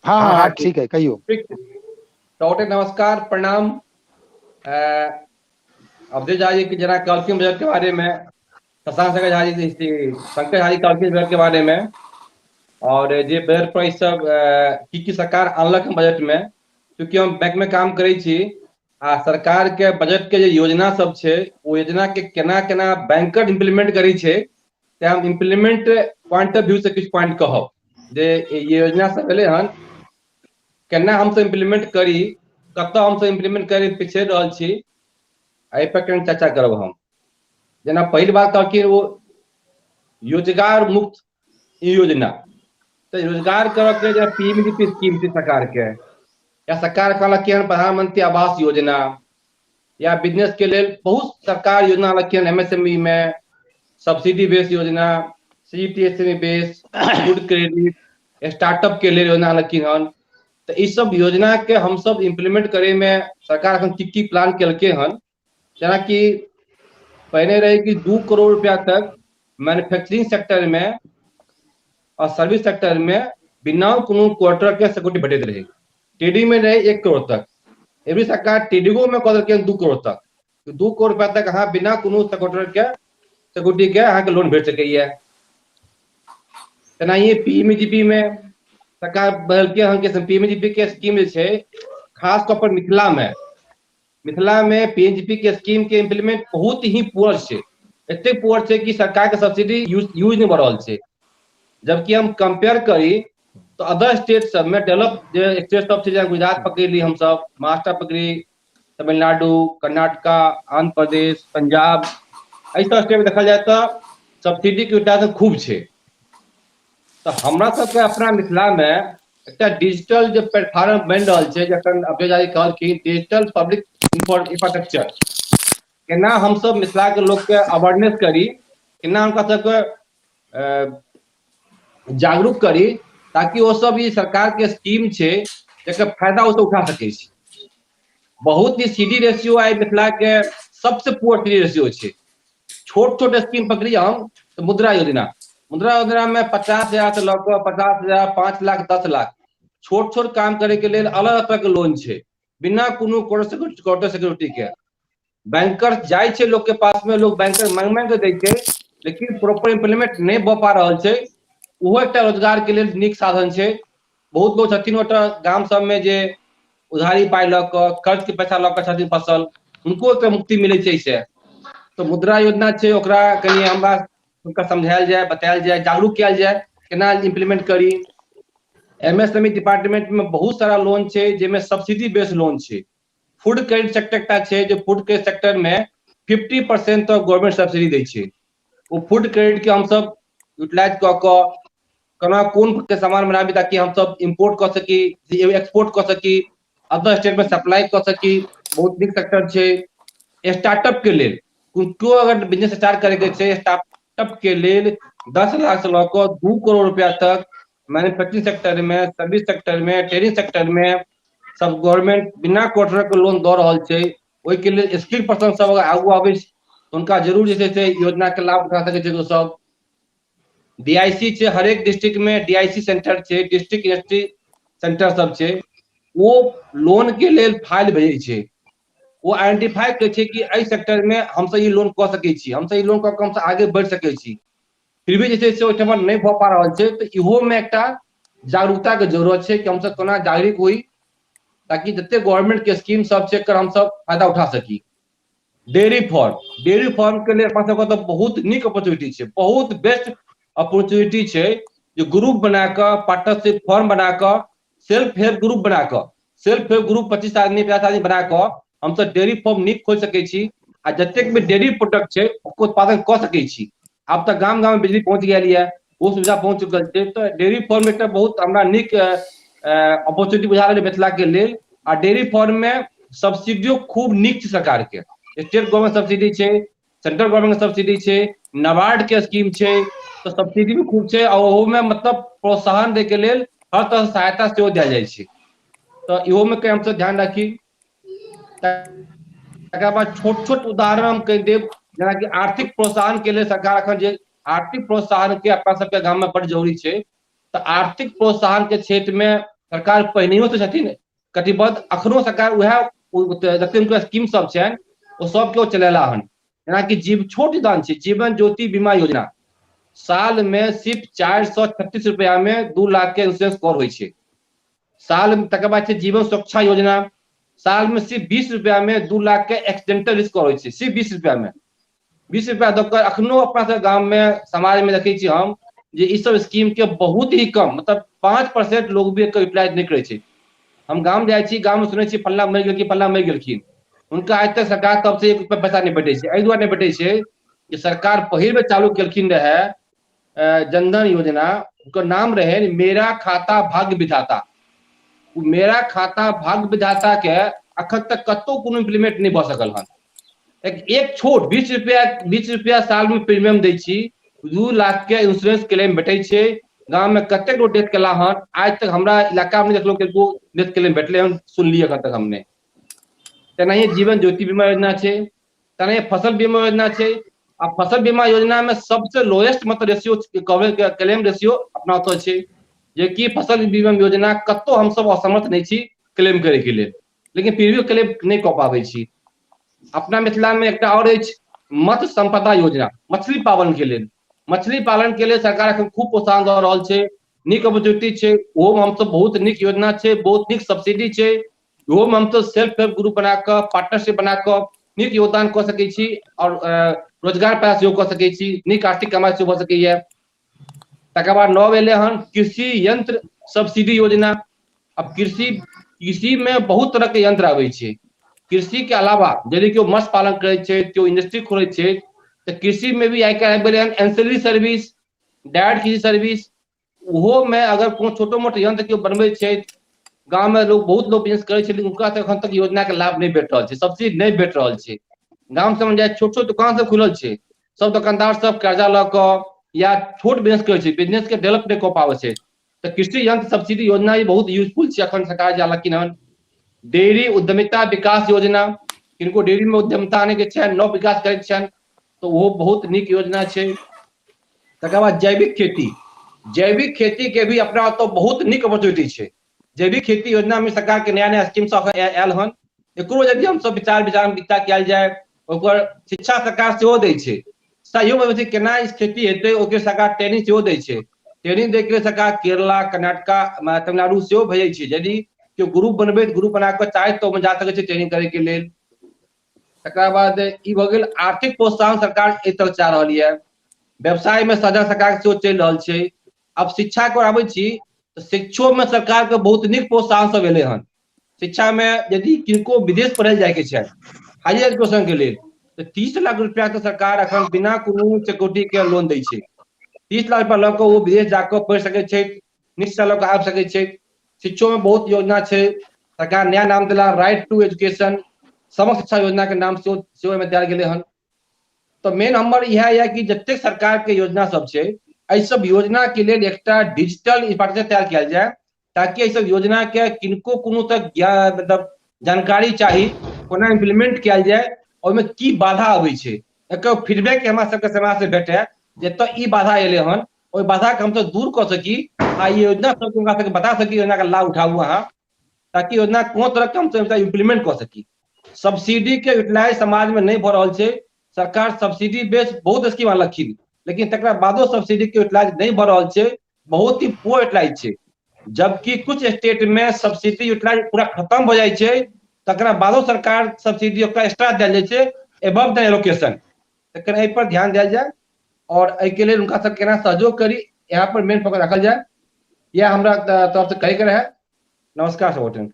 हाँ हाँ हाँ हाँ आप ठीक ठीक है, कहियो। ठीक। डॉक्टर नमस्कार प्रणाम। अवधेश झा जी की जरा कैल्शियम बजट के बारे में, शशांक शंकर झा जी पंकज झा जी कैल्शियम बजट के बारे में, और जे बजट पर सब की सरकार अनलक बजट में, क्योंकि हम बैंक में काम करे छी आ सरकार के बजट के जे योजना सब छै वो योजना के केना केना बैंकर इम्प्लीमेंट करी छै, ते हम इम्प्लीमेंट पॉइंट ऑफ व्यू से किछु पॉइंट कहब जे ये योजना सब भेलै हन केना हमसे इम्प्लीमेंट करी, कतऽ हमसे इम्प्लीमेंट करी पिछड़ रहल छी, एहि पर कनि चर्चा करब हम। जेना पहिल बात कहलखिन वो रोजगार मुक्त योजना, तो रोजगार करऽ के जे पीएमजीपी स्कीम थी सरकार के, या सरकार कहलक हन प्रधानमंत्री आवास योजना, या बिजनेस के लिए बहुत सरकार योजना लखी हन, एमएसएमई में सब्सिडी बेस्ड योजना, सीटीएसएमई बेस्ड, फूड क्रेडिट, स्टार्टअप के लिए योजना लखी हन। तो इस सब योजना के हम सब इम्प्लीमेंट करे में सरकार अखन की प्लान केलकै हन। जेना कि पहले रहे कि 2 करोड़ रुपया तक मैन्युफैक्चरिंग सेक्टर में और सर्विस सेक्टर में बिना कोनो क्वार्टर के सिक्योरिटी भेटैत रहे। टीडी में रहे 1 करोड़ तक, एवरी सरकार टीडीओ में कह देलकै 2 करोड़ तक, तो 2 करोड़ रुपया तक अहाँ बिना कोनो क्वार्टर के सिक्योरिटी के अहाँ के लोन भेट सकैया। तेनाहिए पीएमजीपी में सरकार बदलकै हन कि पीएमजीपी के स्कीम जे छै खास तौर पर मिथिला में पीएमजीपी के स्कीम के इम्प्लीमेंट बहुत ही पुअर छै, एते पुअर छै कि सरकार के सब्सिडी यूज नहीं भ रहल छै। जबकि हम कंपेयर करी तो अदर स्टेट सब में डेवलप जे स्टेट सब छै, गुजरात पकड़ ली, हम सब महाराष्ट्र पकड़ी, तमिलनाडु, कर्नाटका, आंध्र प्रदेश, पंजाब, एहि सब स्टेट में देखल जाए तो सब्सिडी के उठाव खूब छै। तो हमरा सबके अपना मिथिला में एक डिजिटल जो प्लेटफॉर्म बन रहा है, जखन अवधेश झा जी कहलखिन डिजिटल पब्लिक इंफ्रास्ट्रक्चर, केना हम सब मिथिला के लोग के अवेयरनेस करी, केना उनका सबके जागरूक करी, ताकि वो सब ये सरकार के स्कीम छै जकर फायदा वो उठा सके। बहुत ही सीडी रेशियो आई मिथिला के सबसे पुअर सीडी रेशियो छै। छोट छोट स्कीम पकड़ी हम तो मुद्रा योजना में 50,000 से लगभग 50,000, 5 लाख, 10 लाख छोट छोट काम करे के लिए अलग अलग तरह के लोन छै, बिना कोनो क्वार्टर सिक्योरिटी के। बैंकर जाय छै लोग के पास में, लोग बैंकर मांग मांग के दै छै, लेकिन प्रॉपर इम्प्लीमेंट नहीं भ पा रहल छै। ओहो एक रोजगार के लिए नीक साधन छै। बहुत लोग छथिन ओतऽ गाम सब में जे उधारी पाई ल क, कर्ज के पैसा ल क छथिन फसल, उनको एक मुक्ति मिले छै इससे। तो मुद्रा योजना छै, ओकरा कनी हमरा उनका समझायल जाए, बतायल जाए, जागरूक किया जाए, केना इम्प्लीमेंट करी। एमएसएमई डिपार्टमेंट में बहुत सारा लोन छै जेमे सब्सिडी बेस्ड लोन छै। फूड क्रेडिट सेक्टर एकटा छै जो फूड क्रेडिट सेक्टर में 50% तक गवर्नमेंट सब्सिडी दै छै। वो फूड क्रेडिट के हम सब यूटिलाइज क क केना कोन के सामान बनाबी ताकि हम सब इम्पोर्ट कर सकी, एक्सपोर्ट कर सकी, अदर स्टेट में सप्लाई कर सकी। बहुत नीक सेक्टर छै। स्टार्टअप के लिए किनको अगर बिजनेस स्टार्ट करे के छै, स्टार्टअप के लिए 10 लाख से लेकर 2 करोड़ रुपया तक मैन्युफैक्चरिंग सेक्टर में, सर्विस सेक्टर में, ट्रेडिंग सेक्टर में सब गवर्नमेंट बिना क्वार्टर के लोन दे रहा है। ओहि के लिए स्किल पर्सन सब अगर आगू आवे तो उनका जरूर जे छै योजना के लाभ उठा सके छै। तो सब डीआईसी छै, हर एक डिस्ट्रिक्ट में डीआईसी सेंटर छै, डिस्ट्रिक्ट इंडस्ट्री सेंटर सब छै, वो लोन के लिए फाइल भेजे छै। वो आइडेंटिफाई करे छै कि एहि सेक्टर में हम सब ये लोन क सके छी, हम सब ये लोन क के हम सब आगे बढ़ सके छी। फिर भी जे छै से ओहिठाम नहीं भ पा रहल छै। तो इहो में एकटा जागरूकता के जरूरत छै कि हम सब कोना जागरूक हुई, ताकि जते गवर्नमेंट के स्कीम सब छै एकर हम सब फायदा उठा सकी। डेयरी फार्म के लिए अपना सबके तो बहुत नीक अपॉर्चुनिटी छै, बहुत बेस्ट अपॉर्चुनिटी छै। जो ग्रुप बना क, पार्टनरशिप फर्म बना क, सेल्फ हेल्प ग्रुप बना क, सेल्फ हेल्प ग्रुप 25 आदमी 50 आदमी बना क हम सब डेयरी फार्म नीक खोल सके छी आ जतेक भी डेयरी प्रोडक्ट छै ओकर उत्पादन क सके छी। अब तक गाम गाम में बिजली पहुंच गया है, वो सुविधा पहुंच चुकल है। तो डेयरी फार्म एक बहुत हमरा नीक अपॉर्चुनिटी बुझा रहे मिथिला के लिए। आ डेयरी फार्म में सब्सिडियो खूब नीक छै सरकार के, स्टेट गवर्नमेंट सब्सिडी छै, सेंट्रल गवर्नमेंट सब्सिडी छै, नाबार्ड के स्कीम छै। तो सब्सिडी भी खूब छै और ओहो में मतलब प्रोत्साहन दे के लिए हर तरह से सहायता सेहो दिया जाए छै। तो इहो में हम सब ध्यान राखी। तकर बाद छोट छोट उदाहरण हम कहि देब, जेना कि आर्थिक प्रोत्साहन के लिए सरकार अखन जे आर्थिक प्रोत्साहन के अपना सबके गाम में बड़ जरूरी छै। तो आर्थिक प्रोत्साहन के क्षेत्र में सरकार पहिनहियो से छथिन कटिबद्ध, अखनो सरकार वएह जतेक स्कीम सब छनि ओ सबके ओ चलेला हन। जेनाकि छोट दान छै जीवन ज्योति बीमा योजना, साल में सिर्फ 436 रुपया में 2 लाख के इंश्योरेंस कवर होइ छै साल में। तकर बाद छै जीवन सुरक्षा योजना, साल में सिर्फ 20 रुपया में 2 लाख के एक्सीडेंटल रिस्क कवर होइ छै, सिर्फ 20 रुपया में। 20 रुपया दऽ अखनो अपना सब गांव में समाज में देखै छी हम जे ई सब स्कीम के बहुत ही कम, मतलब 5% लोग भी एकर यूटिलाइज नहीं करे छै। हम गांव जाइ छी, गांव में सुनै छी फल्ला मरि गेलखिन, फल्ला मरि गेलखिन, उनका आज तक सरकार तब से 1 रुपया पैसा नहीं भेटै छै। एहि दुआरे नहीं भेटै छै कि सरकार पहिल में चालू केलखिन रहे जनधन योजना, उनकर नाम रहे मेरा खाता भाग्य विधाता। मेरा खाता भाग्य विधाता के अखन तक कतौ कोनो इम्प्लीमेंट नहीं भऽ सकल हन। एक छोट 20 रुपया साल में प्रीमियम दै छी, 2 लाख के इंश्योरेंस क्लेम भेटै छै। गांव में कतेक लोग डेथ केला हन, आज तक हमरा इलाका में देखलो किनको डेथ क्लेम भेटले हन सुनलिए अखन तक हमने। तेनाही जीवन ज्योति बीमा योजना छै, तेनाही फसल बीमा योजना छै। आ फसल बीमा योजना में सबसे लोएस्ट मतलब रेशियो कवरेज क्लेम रेशियो अपना ओतऽ छै, जे कि फसल बीमा योजना कतौ हम सब असमर्थ नहीं छी क्लेम करे के लेल, लेकिन फिर भी क्लेम नहीं कऽ पाबै छी। अपना मिथिला में एकटा और अछि मत्स्य संपदा योजना, मछली पालन के लेल। मछली पालन के लिए सरकार अखन खूब प्रोत्साहन दऽ रहल छै, नीक अपॉर्चुनिटी छै, ओहो में हमसब बहुत नीक योजना छै, बहुत नीक सब्सिडी छै, ओहो में हमसब सेल्फ हेल्प ग्रुप बना कऽ पार्टनरशिप बना कऽ नीक योगदान कऽ सकै छी और रोजगार पैदा सेहो कऽ सकै छी, नीक आर्थिक कमाई सेहो भऽ सकैए। तकर बाद नव एलै हन कृषि यंत्र सब्सिडी योजना। अब कृषि में बहुत तरह के यंत्र आबै छै। कृषि के अलावा यदि केओ मत्स्य पालन करै छै, केओ इंडस्ट्री खोलै छै, तो कृषि में भी आइ काल्हि आबि गेलै हन एंसिलरी सर्विस, डायरेक्ट कृषि सर्विस। ओहो में अगर कोनो छोटो मोट यंत्र केओ बनबै छै, गांव में लोग बहुत लोग बिजनेस करे छै, लेकिन उनका तक अखन तक योजना के लाभ नहीं भेट रहल छै, सब्सिडी नहीं भेट रहल छै। गांव सब में जाए छोट छोट दुकान सब खुलल छै, सब दुकानदार सब कर्जा लऽ कऽ या छोट बिजनेस करे छै, बिजनेस के डेवलप नहीं कऽ पाबै छै। तो कृषि यंत्र सब्सिडी योजना भी बहुत यूजफुल छै अखन सरकार जे आनलखिन हन। डेयरी उद्यमिता विकास योजना, किनको डेयरी में उद्यमिता आने के छनि, नव विकास करे के छनि, तो वो बहुत नीक योजना छै। तकर बाद जैविक खेती के भी अपना तो बहुत नीक अपॉर्चुनिटी छै। जैविक खेती योजना में सरकार के नया नया स्कीम सब आयल हन, एकरो यदि हम सब विचार विचार कयल जाय, ओकर शिक्षा सरकार सेहो दै छै। सहयोग में केना इस खेती हेतै ओकर सरकार ट्रेनिंग सेहो दै छै। ट्रेनिंग दै के लिए सरकार केरला, कर्नाटका, तमिलनाडु सेहो भेजै छै। यदि केओ ग्रुप बनबै, ग्रुप बना कऽ चाहे तो जा सकै छै ट्रेनिंग करे के लेल। तकर बाद ई भऽ गेल आर्थिक प्रोत्साहन सरकार एहि तरफ चाह रहल ये। व्यवसाय में सजा सरकार सेहो चलि रहल छै। अब शिक्षा को आबै छी तो शिक्षो में सरकार के बहुत नीक प्रोत्साहन सब एलै हन। शिक्षा में यदि किनको विदेश पढ़ै जाय के छै हायर एजुकेशन के लेल, तो 30 लाख रुपया तो सरकार अखन बिना कोनो सिक्योरिटी के लोन दै छै। 30 लाख रुपया लऽ कऽ वो विदेश जाकर पढ़ि सकै छै, निश्चित लऽ कऽ आबि सकै छै। शिक्षो में बहुत योजना छै, सरकार नया नाम देला राइट टू एजुकेशन, समग्र शिक्षा योजना के नाम सेहो एहिमे देल गेलै हन। तो मेन हमर इएह यऽ कि जतेक सरकार के योजना सब छै, एहि सब योजना के लेल एकटा डिजिटल इंफ्रास्ट्रक्चर तैयार कयल जाय, ताकि एहि सब योजना के किनको कोनो तक मतलब जानकारी चाही, कोना इम्प्लीमेंट कयल जाय, ओहिमे की बाधा अबै छै, एकर फीडबैक हमरा सबके समाज से भेटै जे एतऽ ई बाधा एलै हन, ओहि बाधा के हमसब दूर कऽ सकी आ ई योजना सबके हुनका सबके बता सकी, योजना का लाभ उठाबू अहाँ, ताकि योजना कोनो तरह के हमसब इम्प्लीमेंट कऽ सकी। सब्सिडी के यूटिलाइज समाज में नहीं भऽ रहल छै। सरकार सब्सिडी बेस बहुत स्कीम आनलखिन, लेकिन तकरा बादो सब्सिडी के यूटिलाइज नहीं भऽ रहल छै, बहुत ही पुअर यूटिलाइज छै। जबकि कुछ स्टेट में सब्सिडी यूटिलाइज पूरा खत्म हो जाए छै, तकरा बादो सरकार सब्सिडी ओकरा एक्स्ट्रा देल जाइ छै एबव द एलोकेशन। तकर एहि पर ध्यान दिया जाए और एहि के लेल उनका सब केना सहयोग करी, यहाँ पर मेन फोकस रखल जाए। यह हमरा तरफ से कहे के रहे। नमस्कार सब।